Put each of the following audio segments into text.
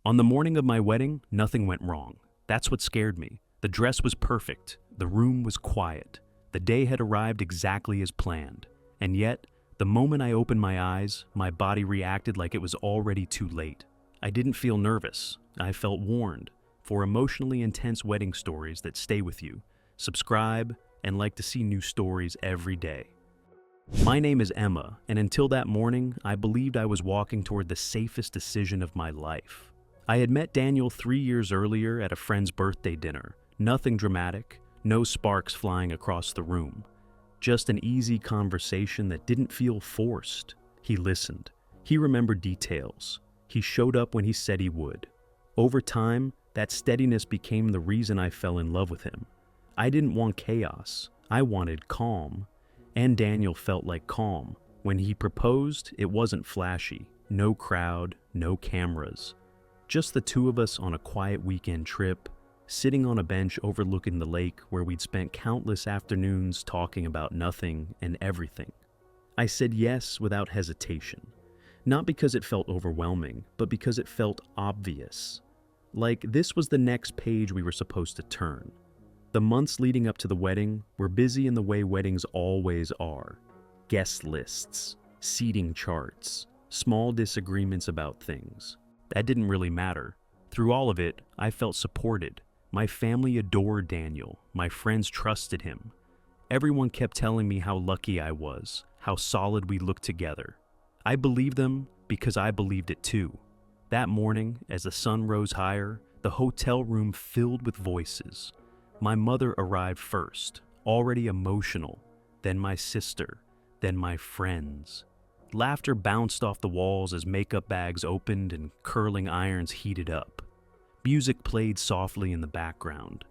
On the morning of my wedding, nothing went wrong. That's what scared me. The dress was perfect. The room was quiet. The day had arrived exactly as planned. And yet, the moment I opened my eyes, my body reacted like it was already too late. I didn't feel nervous. I felt warned. For emotionally intense wedding stories that stay with you, subscribe and like to see new stories every day. My name is Emma, and until that morning, I believed I was walking toward the safest decision of my life. I had met Daniel 3 years earlier at a friend's birthday dinner. Nothing dramatic, no sparks flying across the room. Just an easy conversation that didn't feel forced. He listened. He remembered details. He showed up when he said he would. Over time, that steadiness became the reason I fell in love with him. I didn't want chaos. I wanted calm. And Daniel felt like calm. When he proposed, it wasn't flashy. No crowd, no cameras. Just the two of us on a quiet weekend trip, sitting on a bench overlooking the lake where we'd spent countless afternoons talking about nothing and everything. I said yes without hesitation. Not because it felt overwhelming, but because it felt obvious. Like this was the next page we were supposed to turn. The months leading up to the wedding were busy in the way weddings always are. Guest lists, seating charts, small disagreements about things. That didn't really matter. Through all of it, I felt supported. My family adored Daniel. My friends trusted him. Everyone kept telling me how lucky I was, how solid we looked together. I believed them because I believed it too. That morning, as the sun rose higher, the hotel room filled with voices. My mother arrived first, already emotional, then my sister, then my friends. Laughter bounced off the walls as makeup bags opened and curling irons heated up. Music played softly in the background.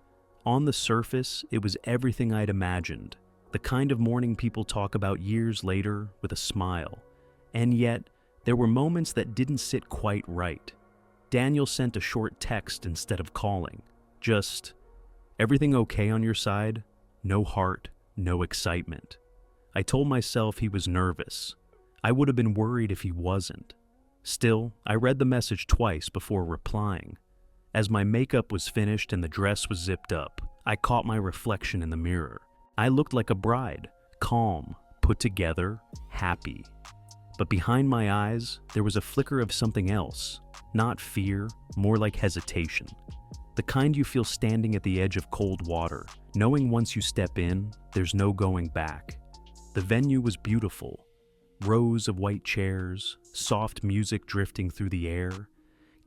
On the surface, it was everything I'd imagined, the kind of morning people talk about years later with a smile. And yet, there were moments that didn't sit quite right. Daniel sent a short text instead of calling. Just, "Everything okay on your side? No heart, no excitement." I told myself he was nervous. I would have been worried if he wasn't. Still, I read the message twice before replying. As my makeup was finished and the dress was zipped up, I caught my reflection in the mirror. I looked like a bride, calm, put together, happy. But behind my eyes, there was a flicker of something else. Not fear, more like hesitation. The kind you feel standing at the edge of cold water, knowing once you step in, there's no going back. The venue was beautiful. Rows of white chairs, soft music drifting through the air,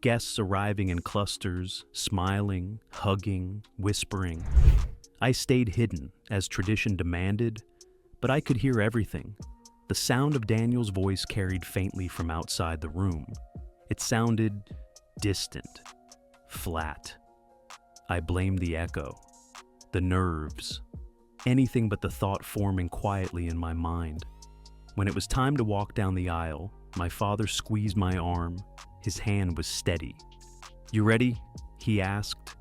guests arriving in clusters, smiling, hugging, whispering. I stayed hidden, as tradition demanded, but I could hear everything. The sound of Daniel's voice carried faintly from outside the room. It sounded distant, flat. I blamed the echo, the nerves, anything but the thought forming quietly in my mind. When it was time to walk down the aisle, my father squeezed my arm. His hand was steady. "You ready?" he asked.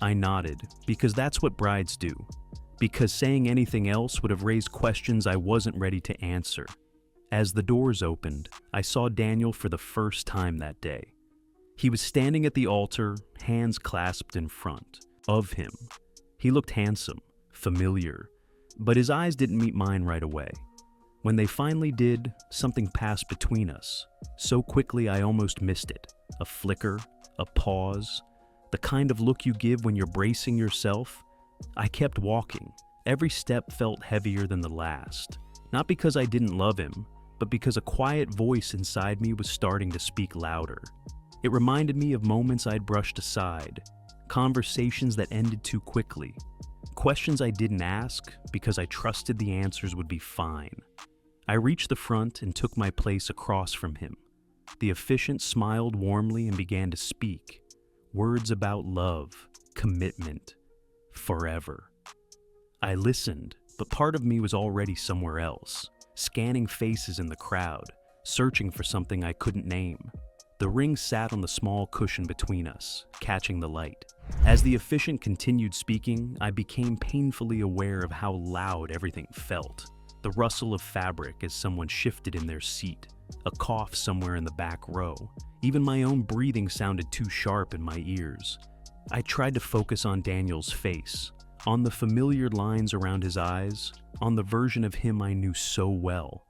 I nodded, because that's what brides do. Because saying anything else would have raised questions I wasn't ready to answer. As the doors opened, I saw Daniel for the first time that day. He was standing at the altar, hands clasped in front of him. He looked handsome, familiar, but his eyes didn't meet mine right away. When they finally did, something passed between us. So quickly I almost missed it. A flicker, a pause, the kind of look you give when you're bracing yourself. I kept walking. Every step felt heavier than the last. Not because I didn't love him, but because a quiet voice inside me was starting to speak louder. It reminded me of moments I'd brushed aside, conversations that ended too quickly, questions I didn't ask because I trusted the answers would be fine. I reached the front and took my place across from him. The officiant smiled warmly and began to speak. Words about love, commitment, forever. I listened, but part of me was already somewhere else, scanning faces in the crowd, searching for something I couldn't name. The ring sat on the small cushion between us, catching the light. As the officiant continued speaking, I became painfully aware of how loud everything felt. The rustle of fabric as someone shifted in their seat, a cough somewhere in the back row, Even my own breathing sounded too sharp in my ears. I tried to focus on Daniel's face, on the familiar lines around his eyes, on the version of him I knew so well.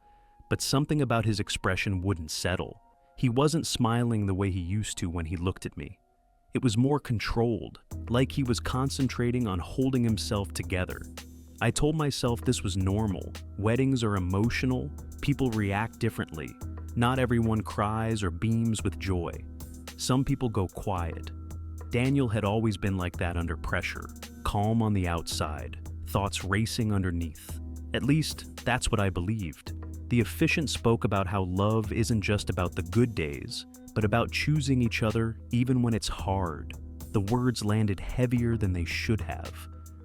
But something about his expression wouldn't settle. He wasn't smiling the way he used to when he looked at me. It was more controlled, like he was concentrating on holding himself together. I told myself this was normal. Weddings are emotional, people react differently. Not everyone cries or beams with joy. Some people go quiet. Daniel had always been like that under pressure, calm on the outside, thoughts racing underneath. At least, that's what I believed. The officiant spoke about how love isn't just about the good days, but about choosing each other even when it's hard. The words landed heavier than they should have.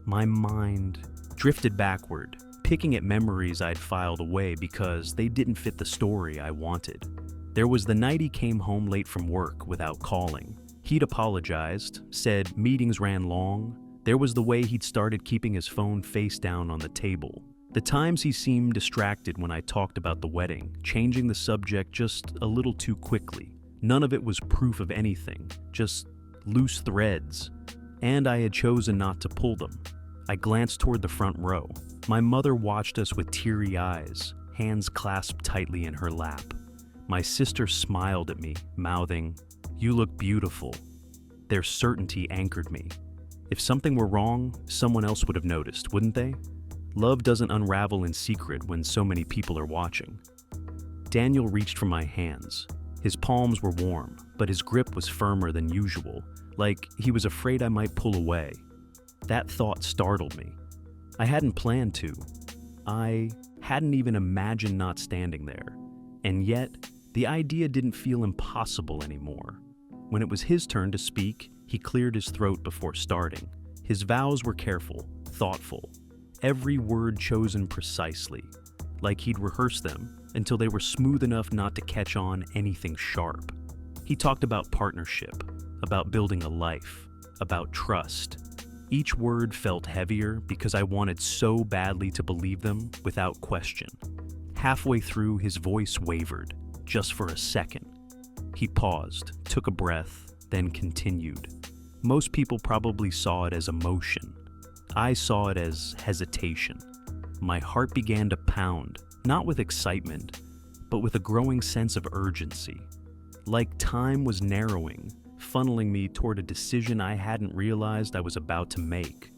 My mind drifted backward, picking at memories I'd filed away because they didn't fit the story I wanted. There was the night he came home late from work without calling. He'd apologized, said meetings ran long. There was the way he'd started keeping his phone face down on the table. The times he seemed distracted when I talked about the wedding, changing the subject just a little too quickly. None of it was proof of anything, just loose threads. And I had chosen not to pull them. I glanced toward the front row. My mother watched us with teary eyes, hands clasped tightly in her lap. My sister smiled at me, mouthing, "You look beautiful." Their certainty anchored me. If something were wrong, someone else would have noticed, wouldn't they? Love doesn't unravel in secret when so many people are watching. Daniel reached for my hands. His palms were warm, but his grip was firmer than usual, like he was afraid I might pull away. That thought startled me. I hadn't planned to. I hadn't even imagined not standing there. And yet, the idea didn't feel impossible anymore. When it was his turn to speak, he cleared his throat before starting. His vows were careful, thoughtful. Every word chosen precisely, like he'd rehearsed them until they were smooth enough not to catch on anything sharp. He talked about partnership, about building a life, about trust. Each word felt heavier because I wanted so badly to believe them without question. Halfway through, his voice wavered, just for a second. He paused, took a breath, then continued. Most people probably saw it as emotion. I saw it as hesitation. My heart began to pound, not with excitement, but with a growing sense of urgency. Like time was narrowing, funneling me toward a decision I hadn't realized I was about to make.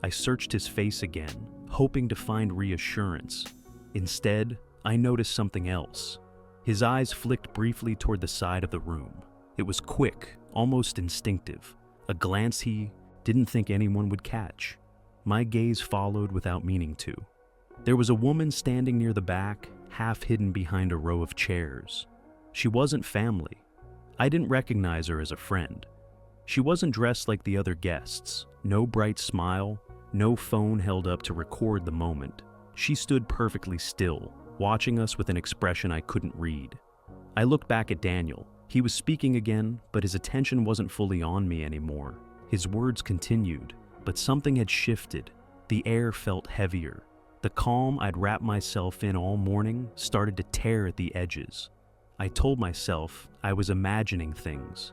I searched his face again, hoping to find reassurance. Instead, I noticed something else. His eyes flicked briefly toward the side of the room. It was quick, almost instinctive, a glance he didn't think anyone would catch. My gaze followed without meaning to. There was a woman standing near the back, half hidden behind a row of chairs. She wasn't family. I didn't recognize her as a friend. She wasn't dressed like the other guests. No bright smile, no phone held up to record the moment. She stood perfectly still, watching us with an expression I couldn't read. I looked back at Daniel. He was speaking again, but his attention wasn't fully on me anymore. His words continued, but something had shifted. The air felt heavier. The calm I'd wrapped myself in all morning started to tear at the edges. I told myself I was imagining things.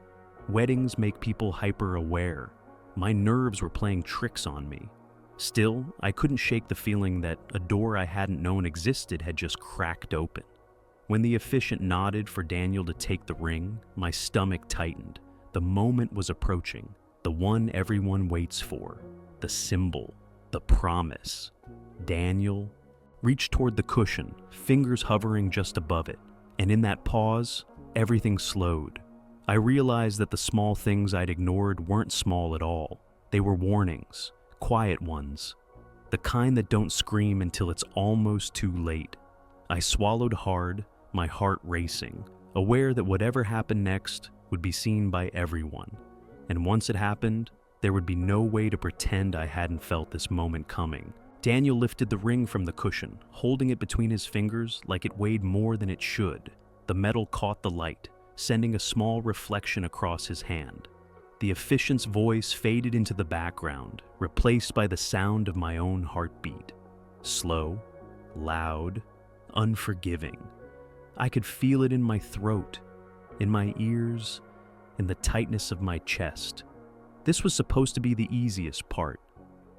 Weddings make people hyper-aware. My nerves were playing tricks on me. Still, I couldn't shake the feeling that a door I hadn't known existed had just cracked open. When the officiant nodded for Daniel to take the ring, my stomach tightened. The moment was approaching. The one everyone waits for, the symbol, the promise. Daniel reached toward the cushion, fingers hovering just above it, and in that pause, everything slowed. I realized that the small things I'd ignored weren't small at all. They were warnings, quiet ones, the kind that don't scream until it's almost too late. I swallowed hard, my heart racing, aware that whatever happened next would be seen by everyone. And once it happened, there would be no way to pretend I hadn't felt this moment coming. Daniel lifted the ring from the cushion, holding it between his fingers like it weighed more than it should. The metal caught the light, sending a small reflection across his hand. The officiant's voice faded into the background, replaced by the sound of my own heartbeat. Slow, loud, unforgiving. I could feel it in my throat. in my ears, in the tightness of my chest. This was supposed to be the easiest part,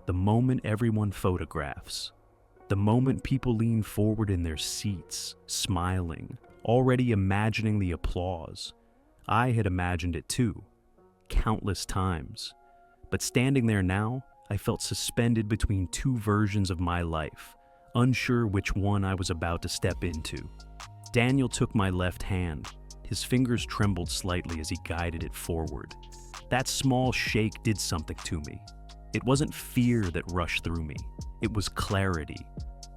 the moment everyone photographs, the moment people lean forward in their seats, smiling, already imagining the applause. I had imagined it too, countless times. But standing there now, I felt suspended between two versions of my life, unsure which one I was about to step into. Daniel took my left hand. His fingers trembled slightly as he guided it forward. That small shake did something to me. It wasn't fear that rushed through me. It was clarity,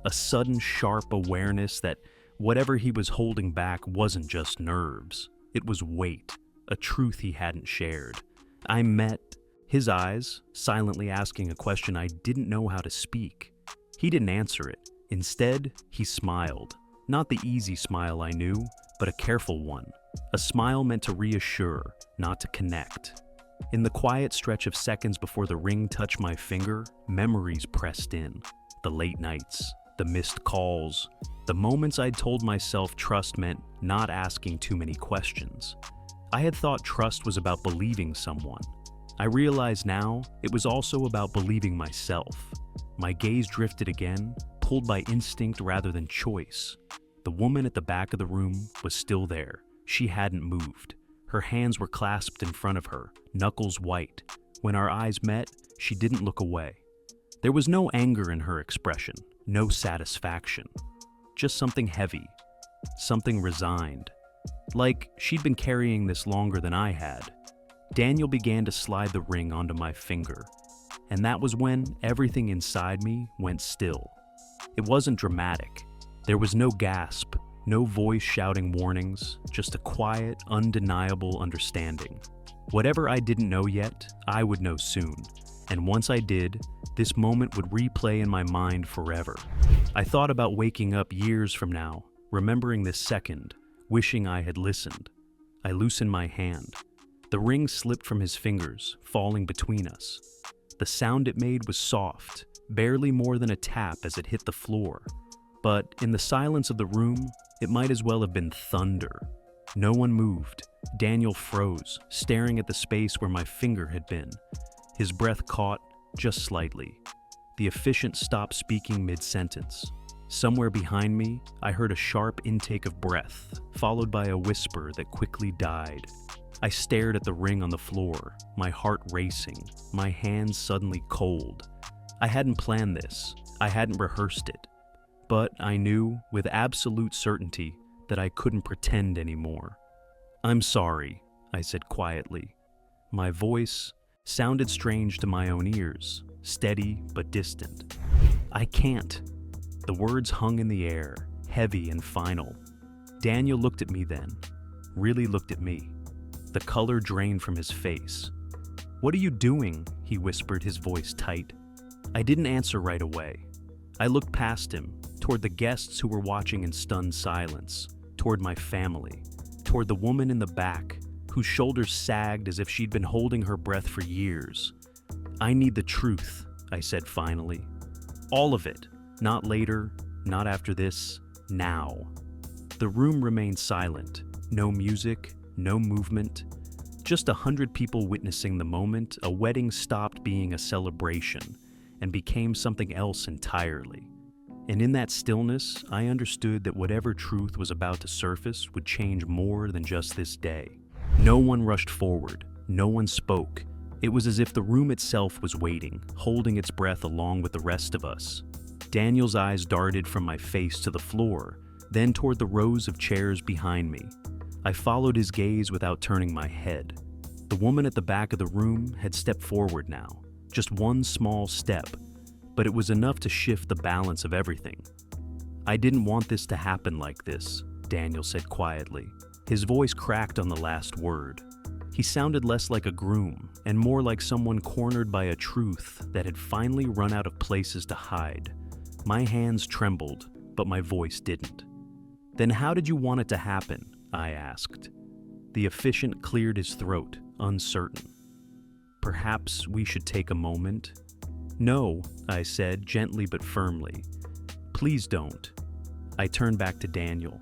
a sudden sharp awareness that whatever he was holding back wasn't just nerves. It was weight, a truth he hadn't shared. I met his eyes, silently asking a question I didn't know how to speak. He didn't answer it. Instead, he smiled. Not the easy smile I knew, but a careful one. A smile meant to reassure, not to connect. In the quiet stretch of seconds before the ring touched my finger, memories pressed in. The late nights, the missed calls, the moments I'd told myself trust meant not asking too many questions. I had thought trust was about believing someone. I realize now it was also about believing myself. My gaze drifted again, pulled by instinct rather than choice. The woman at the back of the room was still there. She hadn't moved. Her hands were clasped in front of her, knuckles white. When our eyes met, she didn't look away. There was no anger in her expression, no satisfaction. Just something heavy, something resigned. Like she'd been carrying this longer than I had. Daniel began to slide the ring onto my finger, and that was when everything inside me went still. It wasn't dramatic. There was no gasp, no voice shouting warnings, just a quiet, undeniable understanding. Whatever I didn't know yet, I would know soon. And once I did, this moment would replay in my mind forever. I thought about waking up years from now, remembering this second, wishing I had listened. I loosened my hand. The ring slipped from his fingers, falling between us. The sound it made was soft, barely more than a tap as it hit the floor. But in the silence of the room, it might as well have been thunder. No one moved. Daniel froze, staring at the space where my finger had been. His breath caught, just slightly. The officiant stopped speaking mid-sentence. Somewhere behind me, I heard a sharp intake of breath, followed by a whisper that quickly died. I stared at the ring on the floor, my heart racing, my hands suddenly cold. I hadn't planned this. I hadn't rehearsed it. But I knew, with absolute certainty, that I couldn't pretend anymore. "I'm sorry," I said quietly. My voice sounded strange to my own ears, steady but distant. "I can't." The words hung in the air, heavy and final. Daniel looked at me then, really looked at me. The color drained from his face. "What are you doing?" he whispered, his voice tight. I didn't answer right away. I looked past him, toward the guests who were watching in stunned silence, toward my family, toward the woman in the back, whose shoulders sagged as if she'd been holding her breath for years. "I need the truth," I said finally. "All of it. Not later, not after this, now." The room remained silent. No music, no movement. Just 100 people witnessing the moment. A wedding stopped being a celebration and became something else entirely. And in that stillness, I understood that whatever truth was about to surface would change more than just this day. No one rushed forward. No one spoke. It was as if the room itself was waiting, holding its breath along with the rest of us. Daniel's eyes darted from my face to the floor, then toward the rows of chairs behind me. I followed his gaze without turning my head. The woman at the back of the room had stepped forward now, just one small step, but it was enough to shift the balance of everything. "I didn't want this to happen like this," Daniel said quietly. His voice cracked on the last word. He sounded less like a groom and more like someone cornered by a truth that had finally run out of places to hide. My hands trembled, but my voice didn't. "Then how did you want it to happen?" I asked. The officiant cleared his throat, uncertain. "Perhaps we should take a moment." "No," I said, gently but firmly. "Please don't." I turned back to Daniel.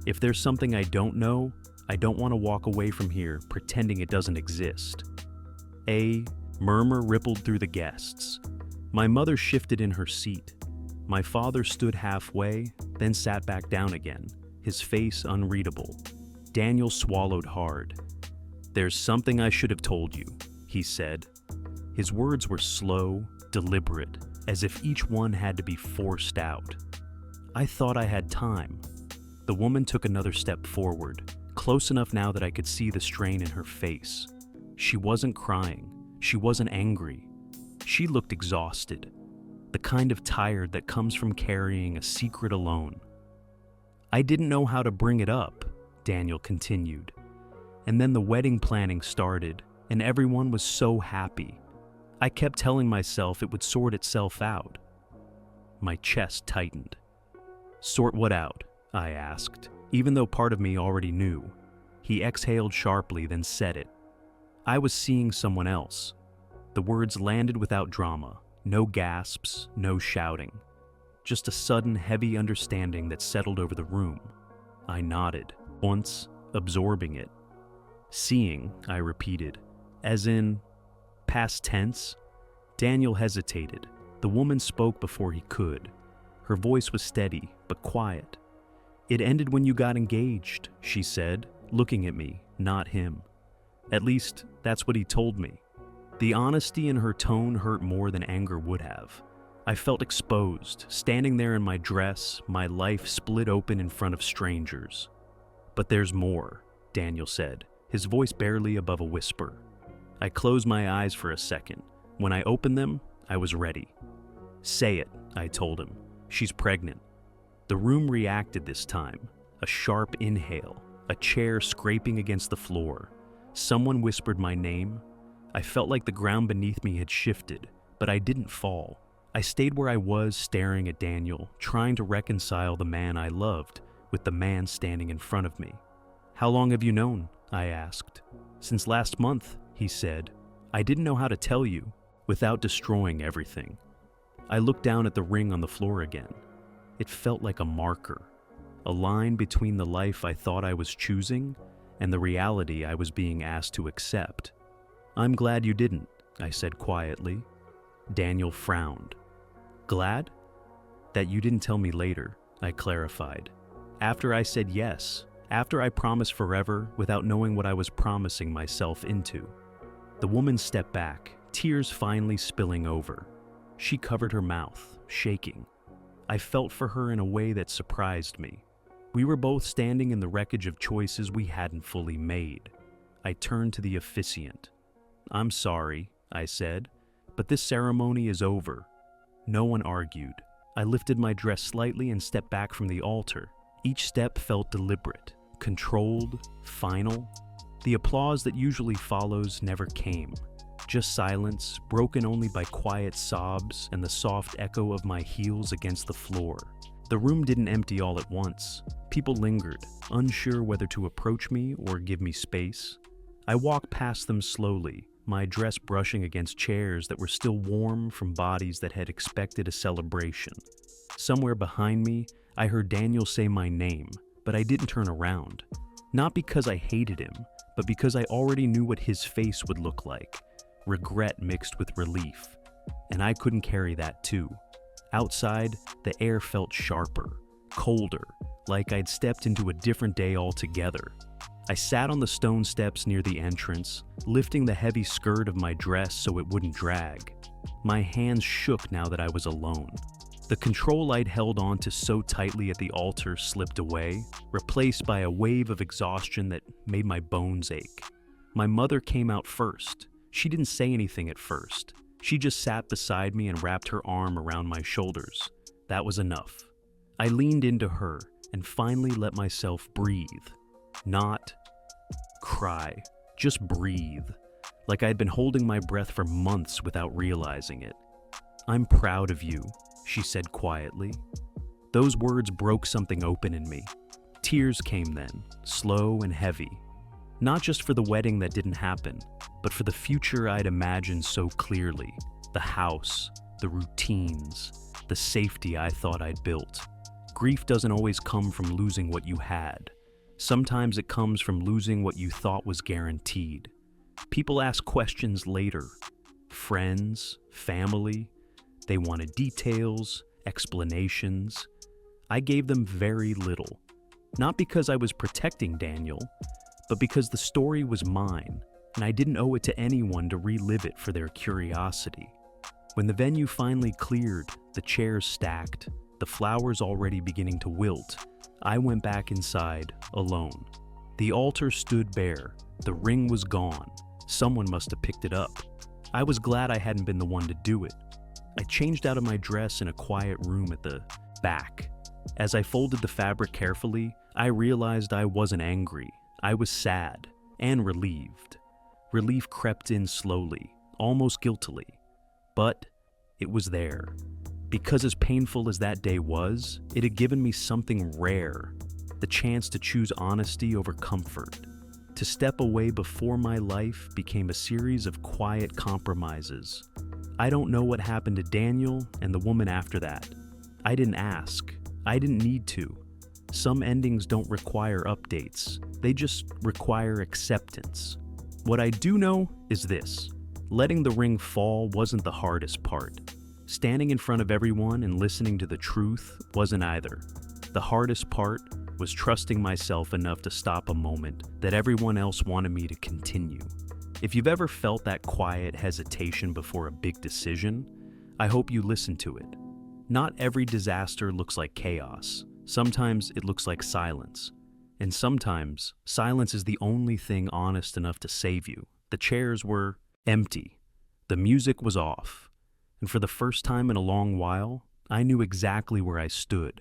"If there's something I don't know, I don't want to walk away from here pretending it doesn't exist. A murmur rippled through the guests. My mother shifted in her seat. My father stood halfway, then sat back down again, his face unreadable. Daniel swallowed hard. "There's something I should have told you," he said. His words were slow, deliberate, as if each one had to be forced out. I thought I had time. The woman took another step forward, close enough now that I could see the strain in her face. She wasn't crying. She wasn't angry. She looked exhausted, the kind of tired that comes from carrying a secret alone. "I didn't know how to bring it up," Daniel continued. "And then the wedding planning started, and everyone was so happy. I kept telling myself it would sort itself out." My chest tightened. "Sort what out?" I asked, even though part of me already knew. He exhaled sharply, then said it. "I was seeing someone else." The words landed without drama, no gasps, no shouting. Just a sudden, heavy understanding that settled over the room. I nodded, once absorbing it. "Seeing," I repeated, "as in past tense?" Daniel hesitated. The woman spoke before he could. Her voice was steady, but quiet. "It ended when you got engaged," she said, looking at me, not him. At least, that's what he told me. The honesty in her tone hurt more than anger would have. I felt exposed, standing there in my dress, my life split open in front of strangers. "But there's more," Daniel said, his voice barely above a whisper. I closed my eyes for a second. When I opened them, I was ready. "Say it," I told him. "She's pregnant." The room reacted this time. A sharp inhale, a chair scraping against the floor. Someone whispered my name. I felt like the ground beneath me had shifted, but I didn't fall. I stayed where I was, staring at Daniel, trying to reconcile the man I loved with the man standing in front of me. "How long have you known?" I asked. "Since last month," he said. "I didn't know how to tell you without destroying everything." I looked down at the ring on the floor again. It felt like a marker, a line between the life I thought I was choosing and the reality I was being asked to accept. "I'm glad you didn't," I said quietly. Daniel frowned. "Glad?" "That you didn't tell me later," I clarified. "After I said yes, after I promised forever without knowing what I was promising myself into." The woman stepped back, tears finally spilling over. She covered her mouth, shaking. I felt for her in a way that surprised me. We were both standing in the wreckage of choices we hadn't fully made. I turned to the officiant. "I'm sorry," I said, "but this ceremony is over." No one argued. I lifted my dress slightly and stepped back from the altar. Each step felt deliberate, controlled, final. The applause that usually follows never came. Just silence, broken only by quiet sobs and the soft echo of my heels against the floor. The room didn't empty all at once. People lingered, unsure whether to approach me or give me space. I walked past them slowly, my dress brushing against chairs that were still warm from bodies that had expected a celebration. Somewhere behind me, I heard Daniel say my name, but I didn't turn around. Not because I hated him, but because I already knew what his face would look like. Regret mixed with relief. And I couldn't carry that too. Outside, the air felt sharper, colder, like I'd stepped into a different day altogether. I sat on the stone steps near the entrance, lifting the heavy skirt of my dress so it wouldn't drag. My hands shook now that I was alone. The control I'd held on to so tightly at the altar slipped away, replaced by a wave of exhaustion that made my bones ache. My mother came out first. She didn't say anything at first. She just sat beside me and wrapped her arm around my shoulders. That was enough. I leaned into her and finally let myself breathe. Not cry, just breathe, like I'd been holding my breath for months without realizing it. "I'm proud of you," she said quietly. Those words broke something open in me. Tears came then, slow and heavy. Not just for the wedding that didn't happen, but for the future I'd imagined so clearly. The house, the routines, the safety I thought I'd built. Grief doesn't always come from losing what you had. Sometimes it comes from losing what you thought was guaranteed. People ask questions later. Friends, family, they wanted details, explanations. I gave them very little. Not because I was protecting Daniel, but because the story was mine, and I didn't owe it to anyone to relive it for their curiosity. When the venue finally cleared, the chairs stacked, the flowers already beginning to wilt, I went back inside, alone. The altar stood bare, the ring was gone. Someone must have picked it up. I was glad I hadn't been the one to do it. I changed out of my dress in a quiet room at the back. As I folded the fabric carefully, I realized I wasn't angry. I was sad and relieved. Relief crept in slowly, almost guiltily. But it was there. Because as painful as that day was, it had given me something rare, the chance to choose honesty over comfort. To step away before my life became a series of quiet compromises. I don't know what happened to Daniel and the woman after that. I didn't ask. I didn't need to. Some endings don't require updates. They just require acceptance. What I do know is this. Letting the ring fall wasn't the hardest part. Standing in front of everyone and listening to the truth wasn't either. The hardest part was trusting myself enough to stop a moment that everyone else wanted me to continue. If you've ever felt that quiet hesitation before a big decision, I hope you listen to it. Not every disaster looks like chaos. Sometimes it looks like silence. And sometimes silence is the only thing honest enough to save you. The chairs were empty. The music was off. And for the first time in a long while, I knew exactly where I stood.